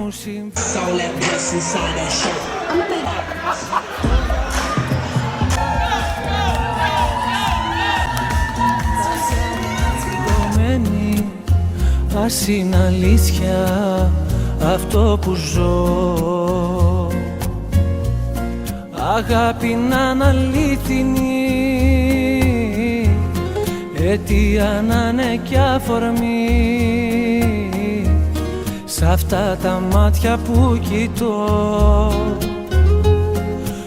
μου συμβεί. Ας είναι αλήθεια αυτό που ζω, αγάπη να είναι αλήθινη, αιτία να είναι κι αφορμή, σ' αυτά τα μάτια που κοιτώ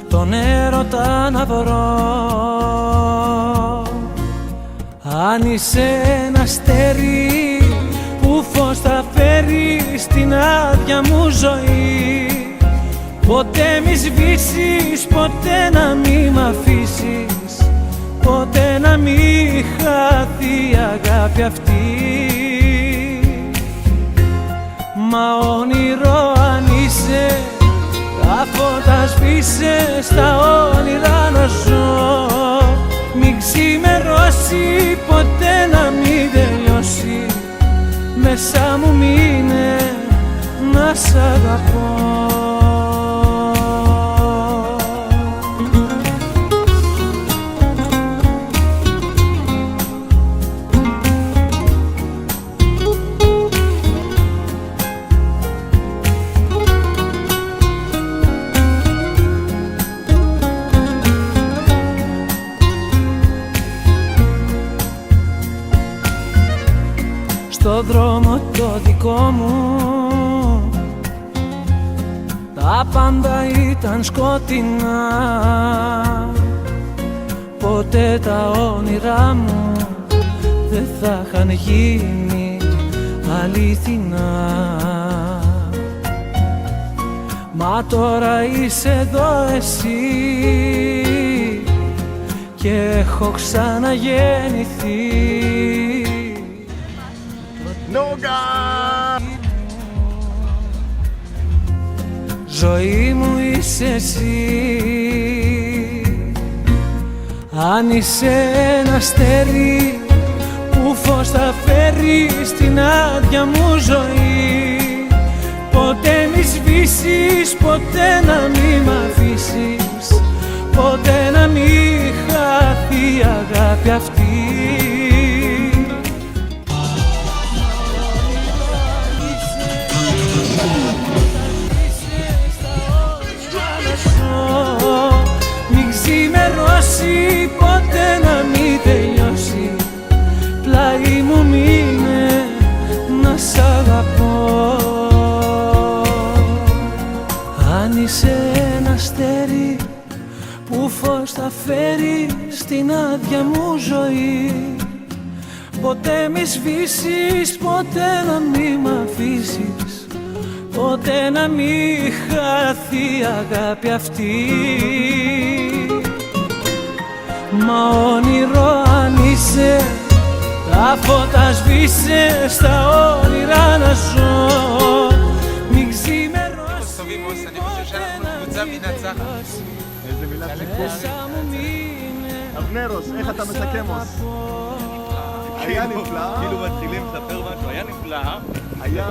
τον έρωτα να βρω. Αν είσαι ένα αστέρι που φως θα φέρει στην άδεια μου ζωή, ποτέ μη σβήσεις, ποτέ να μη μ' αφήσεις, ποτέ να μη χαθεί η αγάπη αυτή. Μα όνειρο αν είσαι, τα φώτα σβήσε, στα όνειρα να ζω. Μην ξημερώσει, ποτέ να μην τελειώσει, μέσα μου μείνε να σ' αγαπώ. Στο δρόμο το δικό μου τα πάντα ήταν σκοτεινά, ποτέ τα όνειρά μου δεν θα είχαν γίνει αληθινά. Μα τώρα είσαι εδώ εσύ και έχω ξαναγεννηθεί. Νόγκα! Ζωή μου είσαι εσύ. Αν είσαι ένα αστέρι που φως θα φέρει στην άδεια μου ζωή, ποτέ μη σβήσεις, ποτέ να μη μ' αφήσεις, ποτέ να μη χαθεί η αγάπη αυτή. Μην ξημερώσει, ποτέ να μην τελειώσει, πλάι μου μείνε να σ' αγαπώ. Αν είσαι ένα αστέρι που φως θα φέρει στην άδεια μου ζωή, ποτέ μη σβήσεις, ποτέ να μη μ' αφήσεις, ποτέ να μη χαθεί η αγάπη αυτή. Μα όνειρο αν είσαι, τα φώτα σβήσε, στα όνειρα να ζω. Μην ξημερώσει, ποτέ να μη τελειώσει, איזה מילת סיכום. אבנרוס, איך אתה מסכם? היה נפלא. כאילו מתחילים לספר משהו, היה נפלא. היה